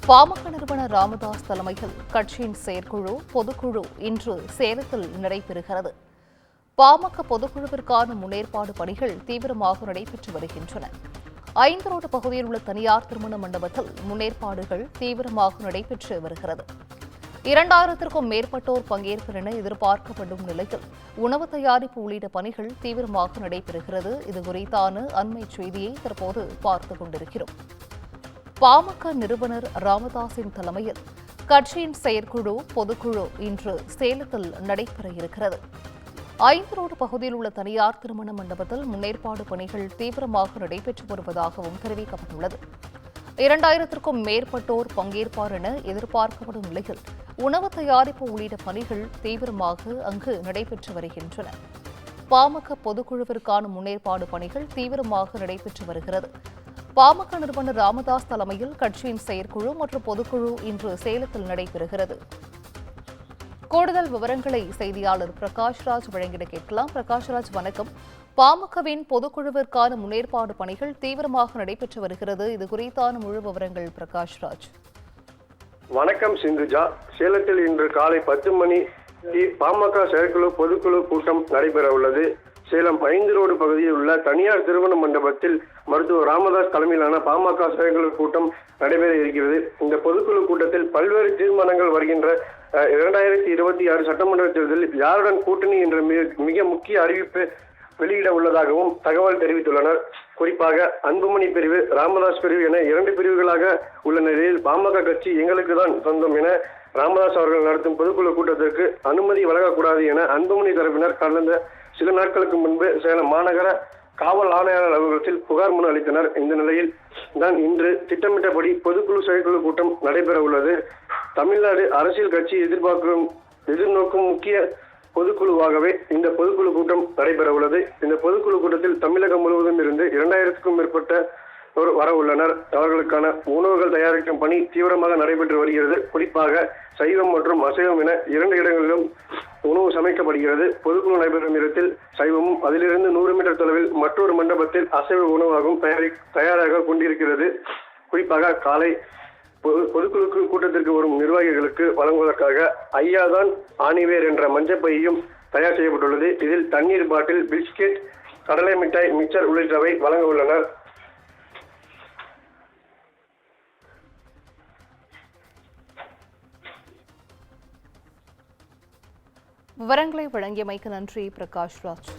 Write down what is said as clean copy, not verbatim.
பாமக நிறுவனர் ராமதாஸ் தலைமையில் கட்சியின் செயற்குழு பொதுக்குழு இன்று சேலத்தில் நடைபெறுகிறது. பாமக பொதுக்குழுவிற்கான முன்னேற்பாடு பணிகள் தீவிரமாக நடைபெற்று வருகின்றன. 5 ரோடு பகுதியில் உள்ள தனியார் திருமண மண்டபத்தில் முன்னேற்பாடுகள் தீவிரமாக நடைபெற்று வருகிறது. 2000க்கும் மேற்பட்டோர் பங்கேற்பர் என எதிர்பார்க்கப்படும் நிலையில் உணவு தயாரிப்பு உள்ளிட்ட பணிகள் தீவிரமாக நடைபெறுகிறது. இதுகுறித்தான அண்மை செய்தியை தற்போது பார்த்துக் கொண்டிருக்கிறோம். பாமக நிறுவனர் ராமதாஸின் தலைமையில் கட்சியின் செயற்குழு பொதுக்குழு இன்று சேலத்தில் நடைபெற இருக்கிறது. 5 ரோடு பகுதியில் உள்ள தனியார் திருமண மண்டபத்தில் முன்னேற்பாடு பணிகள் தீவிரமாக நடைபெற்று வருவதாகவும் தெரிவிக்கப்பட்டுள்ளது. 2000க்கும் மேற்பட்டோர் பங்கேற்பார் என எதிர்பார்க்கப்படும் நிலையில் உணவு தயாரிப்பு உள்ளிட்ட பணிகள் தீவிரமாக அங்கு நடைபெற்று வருகின்றன. பாமக பொதுக்குழுவிற்கான முன்னேற்பாடு பணிகள் தீவிரமாக நடைபெற்று வருகிறது. பாமக நிறுவனர் ராமதாஸ் தலைமையில் கட்சியின் செயற்குழு மற்றும் பொதுக்குழு இன்று சேலத்தில் நடைபெறுகிறது. கூடுதல் விவரங்களை செய்தியாளர் பிரகாஷ்ராஜ் வழங்கிட கேட்கலாம். பிரகாஷ்ராஜ், வணக்கம். பாமகவின் பொதுக்குழுவிற்கான முன்னேற்பாடு பணிகள் தீவிரமாக நடைபெற்று வருகிறது. இது குறித்தான முழு விவரங்கள் பிரகாஷ்ராஜ். வணக்கம் சிந்துஜா. சேலத்தில் இன்று காலை 10 மணி பாமக செயற்குழு பொதுக்குழு கூட்டம் நடைபெற உள்ளது. சேலம் 5 ரோடு பகுதியில் உள்ள தனியார் திருமண மண்டபத்தில் மருத்துவர் ராமதாஸ் தலைமையிலான பாமக செயற்குழு கூட்டம் நடைபெற இருக்கிறது. இந்த பொதுக்குழு கூட்டத்தில் பல்வேறு தீர்மானங்கள் வருகின்ற 2026 சட்டமன்ற தேர்தலில் யாருடன் கூட்டணி என்ற மிக முக்கிய அறிவிப்பு வெளியிட உள்ளதாகவும் தகவல் தெரிவித்துள்ளனர். குறிப்பாக அன்புமணி பிரிவு, ராமதாஸ் பிரிவு என 2 பிரிவுகளாக உள்ள நிலையில் பாமக கட்சி எங்களுக்கு தான் சொந்தம் என ராமதாஸ் அவர்கள் நடத்தும் பொதுக்குழு கூட்டத்திற்கு அனுமதி வழங்கக்கூடாது என அன்புமணி தரப்பினர் கடந்த சில நாட்களுக்கு முன்பு சேலம் மாநகர காவல் ஆணையாளர் அலுவலகத்தில் புகார் மனு அளித்தனர். இந்த நிலையில் தான் இன்று திட்டமிட்டபடி பொதுக்குழு செயற்குழு கூட்டம் நடைபெற உள்ளது. தமிழ்நாடு அரசியல் கட்சி எதிர்நோக்கும் முக்கிய பொதுக்குழுவாகவே இந்த பொதுக்குழு கூட்டம் நடைபெற உள்ளது. இந்த பொதுக்குழு கூட்டத்தில் தமிழகம் முழுவதும் இருந்து 2000க்கும் மேற்பட்டோர் வர உள்ளனர். அவர்களுக்கான உணவுகள் தயாரிக்கும் பணி தீவிரமாக நடைபெற்று வருகிறது. குறிப்பாக சைவம் மற்றும் அசைவம் என 2 இடங்களிலும் உணவு சமைக்கப்படுகிறது. பொதுக்குழு நடைபெறும் இடத்தில் சைவமும், அதிலிருந்து 100 மீட்டர் தொலைவில் மற்றொரு மண்டபத்தில் அசைவ உணவாகவும் தயாராக கொண்டிருக்கிறது. குறிப்பாக காலை பொதுக்குழு கூட்டத்திற்கு வரும் நிர்வாகிகளுக்கு வழங்குவதற்காக ஐயாதான் ஆணிவேர் என்ற மஞ்சப்பையும் தயார் செய்யப்பட்டுள்ளது. இதில் தண்ணீர் பாட்டில், பிஸ்கெட், கடலை மிட்டாய், மிக்சர் உள்ளிட்டவை வழங்க உள்ளனர். விவரங்களை வழங்கியமைக்கு நன்றி பிரகாஷ்ராஜ்.